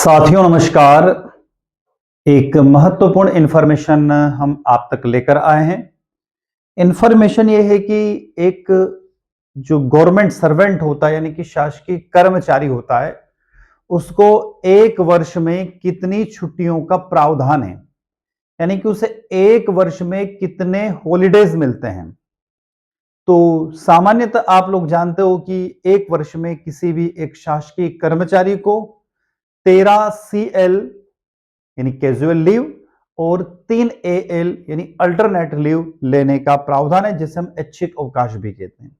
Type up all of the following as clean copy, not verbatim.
साथियों नमस्कार। एक महत्वपूर्ण इंफॉर्मेशन हम आप तक लेकर आए हैं। इंफॉर्मेशन ये है कि एक जो गवर्नमेंट सर्वेंट होता है यानी कि शासकीय कर्मचारी होता है, उसको एक वर्ष में कितनी छुट्टियों का प्रावधान है, यानी कि उसे एक वर्ष में कितने हॉलिडेज मिलते हैं। तो सामान्यतः आप लोग जानते हो कि एक वर्ष में किसी भी एक शासकीय कर्मचारी को 13 CL यानी कैजुअल लीव और 3 AL यानी अल्टरनेट लीव लेने का प्रावधान है, जिसे हम ऐच्छिक अवकाश भी कहते हैं।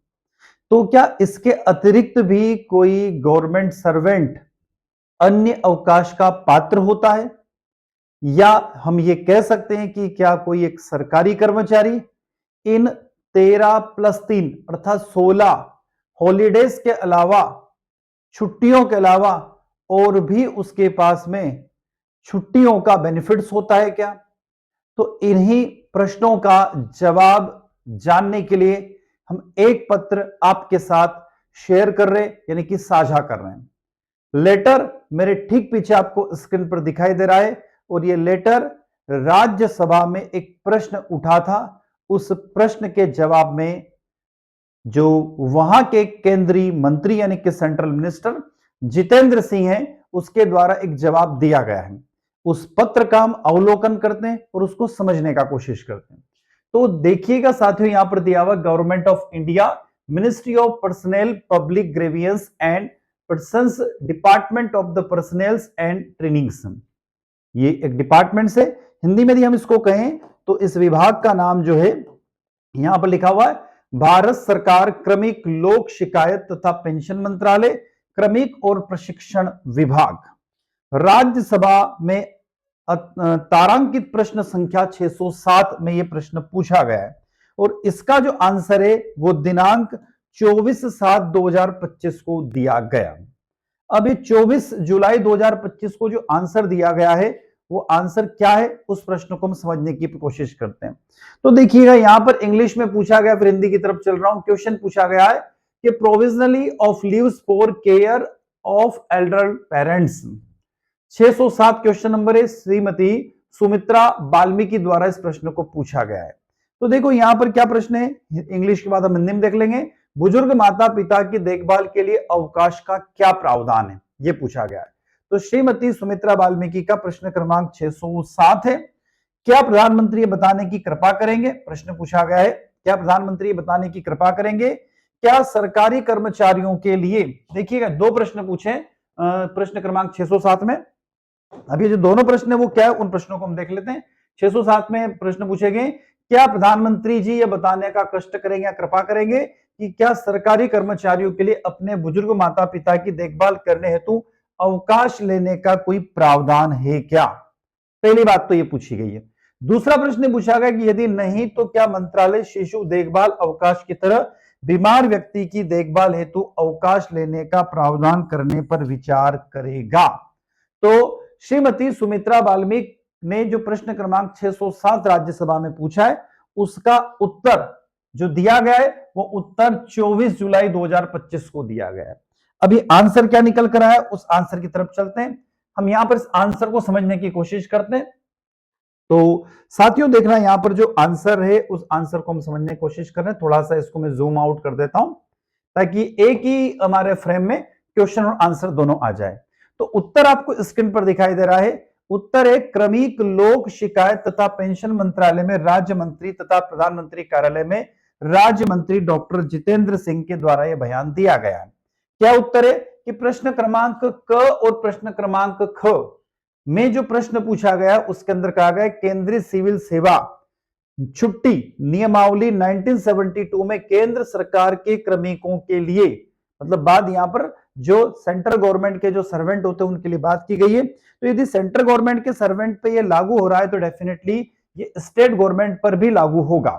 तो क्या इसके अतिरिक्त भी कोई गवर्नमेंट सर्वेंट अन्य अवकाश का पात्र होता है, या हम ये कह सकते हैं कि क्या कोई एक सरकारी कर्मचारी इन 13+3 अर्थात 16 हॉलीडेज के अलावा, छुट्टियों के अलावा और भी उसके पास में छुट्टियों का बेनिफिट्स होता है क्या? तो इन्हीं प्रश्नों का जवाब जानने के लिए हम एक पत्र आपके साथ शेयर कर रहे हैं, यानी कि साझा कर रहे हैं। लेटर मेरे ठीक पीछे आपको स्क्रीन पर दिखाई दे रहा है, और यह लेटर राज्यसभा में एक प्रश्न उठा था। उस प्रश्न के जवाब में जो वहां के केंद्रीय मंत्री यानी कि सेंट्रल मिनिस्टर जितेंद्र सिंह हैं, उसके द्वारा एक जवाब दिया गया है। उस पत्र का हम अवलोकन करते हैं और उसको समझने का कोशिश करते हैं। तो देखिएगा साथियों, यहां पर दिया हुआ government of India, ministry of personnel public grievance and persons, department of the personnels and trainings. ये एक डिपार्टमेंट से, हिंदी में यदि हम इसको कहें तो इस विभाग का नाम जो है यहां पर लिखा हुआ है भारत सरकार क्रमिक लोक शिकायत तथा पेंशन मंत्रालय, क्रमिक और प्रशिक्षण विभाग। राज्यसभा में तारांकित प्रश्न संख्या 607 में यह प्रश्न पूछा गया है, और इसका जो आंसर है वो दिनांक 24/7/2025 को दिया गया। अब ये 24 जुलाई 2025 को जो आंसर दिया गया है, वो आंसर क्या है, उस प्रश्न को हम समझने की कोशिश करते हैं। तो देखिएगा, यहां पर इंग्लिश में पूछा गया, फिर हिंदी की तरफ चल रहा हूं। क्वेश्चन पूछा गया है कि provisionally of leaves for care of Elder parents. 607 question number है, श्रीमती सुमित्रा वाल्मीकि द्वारा इस प्रश्न को पूछा गया है। तो देखो यहां पर क्या प्रश्न है, इंग्लिश के बाद हम हिंदी में देख लेंगे। बुजुर्ग माता पिता की देखभाल के लिए अवकाश का क्या प्रावधान है, यह पूछा गया है। तो श्रीमती सुमित्रा वाल्मीकि का प्रश्न क्रमांक 607 है। क्या प्रधानमंत्री बताने की कृपा करेंगे, प्रश्न पूछा गया है, क्या प्रधानमंत्री बताने की कृपा करेंगे क्या सरकारी कर्मचारियों के लिए, देखिएगा दो प्रश्न पूछे प्रश्न क्रमांक 607 में। अब ये जो दोनों प्रश्न है वो क्या है, उन प्रश्नों को हम देख लेते हैं। 607 में प्रश्न पूछे गए, क्या प्रधानमंत्री जी ये बताने का कष्ट करेंगे या कृपा करेंगे कि क्या सरकारी कर्मचारियों के लिए अपने बुजुर्ग माता पिता की देखभाल करने हेतु अवकाश लेने का कोई प्रावधान है क्या? पहली बात तो ये पूछी गई है। दूसरा प्रश्न पूछा गया कि यदि नहीं तो क्या मंत्रालय शिशु देखभाल अवकाश की तरह बीमार व्यक्ति की देखभाल हेतु अवकाश लेने का प्रावधान करने पर विचार करेगा? तो श्रीमती सुमित्रा वाल्मीकि ने जो प्रश्न क्रमांक 607 राज्यसभा में पूछा है, उसका उत्तर जो दिया गया है वो उत्तर 24 जुलाई 2025 को दिया गया है। अभी आंसर क्या निकल कर आया, उस आंसर की तरफ चलते हैं। हम यहां पर इस आंसर को समझने की कोशिश करते हैं। तो साथियों देखना, यहां पर जो आंसर है उस आंसर को हम समझने की कोशिश कर रहे हैं। थोड़ा सा इसको मैं जूम आउट कर देता हूं ताकि एक ही हमारे फ्रेम में क्वेश्चन और आंसर दोनों आ जाए। तो उत्तर आपको स्क्रीन पर दिखाई दे रहा है। उत्तर है क्रमिक लोक शिकायत तथा पेंशन मंत्रालय में राज्य मंत्री तथा प्रधानमंत्री कार्यालय में राज्य मंत्री डॉक्टर जितेंद्र सिंह के द्वारा यह बयान दिया गया है। क्या उत्तर है कि प्रश्न क्रमांक क और प्रश्न क्रमांक ख में जो प्रश्न पूछा गया उसके अंदर कहा गया केंद्रीय सिविल सेवा छुट्टी नियमावली 1972 में केंद्र सरकार के क्रमिकों के लिए, मतलब बात यहां पर जो सेंट्रल गवर्नमेंट के जो सर्वेंट होते हैं उनके लिए बात की गई है। तो यदि सेंट्रल गवर्नमेंट के सर्वेंट पे ये लागू हो रहा है तो डेफिनेटली ये स्टेट गवर्नमेंट पर भी लागू होगा।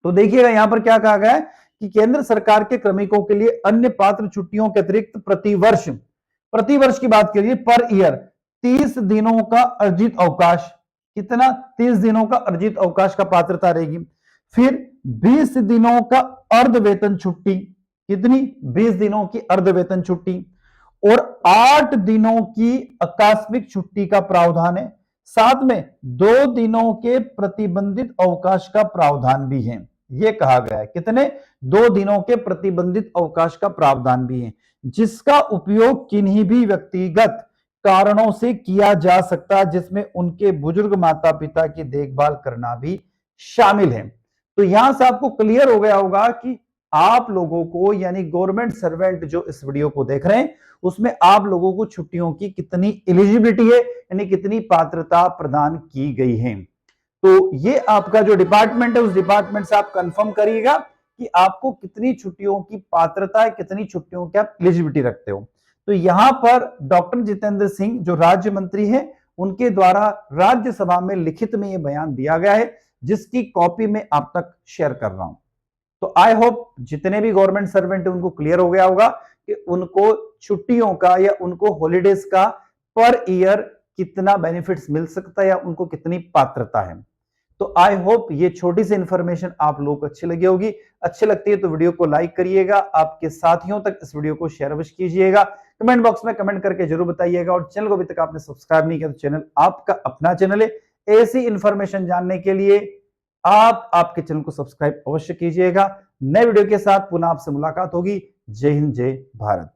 तो देखिएगा यहां पर क्या कहा गया है कि केंद्र सरकार के क्रमिकों के लिए अन्य पात्र छुट्टियों के अतिरिक्त प्रतिवर्ष की बात करिए पर ईयर 30 दिनों का अर्जित अवकाश, कितना 30 दिनों का अर्जित अवकाश का पात्रता रहेगी। फिर 20 दिनों का अर्ध वेतन छुट्टी, कितनी 20 दिनों की अर्ध वेतन छुट्टी, और 8 दिनों की आकस्मिक छुट्टी का प्रावधान है। साथ में 2 दिनों के प्रतिबंधित अवकाश का प्रावधान भी है। यह कहा गया है कितने, 2 दिनों के प्रतिबंधित अवकाश का प्रावधान भी है, जिसका उपयोग किन्हीं भी व्यक्तिगत कारणों से किया जा सकता है, जिसमें उनके बुजुर्ग माता पिता की देखभाल करना भी शामिल है। तो यहां से आपको क्लियर हो गया होगा कि आप लोगों को यानी गवर्नमेंट सर्वेंट जो इस वीडियो को देख रहे हैं उसमें आप लोगों को छुट्टियों की कितनी एलिजिबिलिटी है यानी कितनी पात्रता प्रदान की गई है। तो ये आपका जो डिपार्टमेंट है उस डिपार्टमेंट से आप कंफर्म करिएगा कि आपको कितनी छुट्टियों की पात्रता है, कितनी छुट्टियों की आप एलिजिबिलिटी रखते हो। तो यहां पर डॉक्टर जितेंद्र सिंह जो राज्य मंत्री हैं उनके द्वारा राज्यसभा में लिखित में यह बयान दिया गया है, जिसकी कॉपी में आप तक शेयर कर रहा हूं। तो आई होप जितने भी गवर्नमेंट सर्वेंट है उनको क्लियर हो गया होगा कि उनको छुट्टियों का या उनको हॉलीडेज का पर ईयर कितना बेनिफिट्स मिल सकता है या उनको कितनी पात्रता है। तो आई होप ये छोटी सी इंफॉर्मेशन आप लोगों को अच्छी लगी होगी। अच्छी लगती है तो वीडियो को लाइक करिएगा, आपके साथियों तक इस वीडियो को शेयर अवश्य कीजिएगा, कमेंट बॉक्स में कमेंट करके जरूर बताइएगा, और चैनल को अभी तक आपने सब्सक्राइब नहीं किया तो चैनल आपका अपना चैनल है, ऐसी इंफॉर्मेशन जानने के लिए आप आपके चैनल को सब्सक्राइब अवश्य कीजिएगा। नए वीडियो के साथ पुनः आपसे मुलाकात होगी। जय हिंद, जय भारत।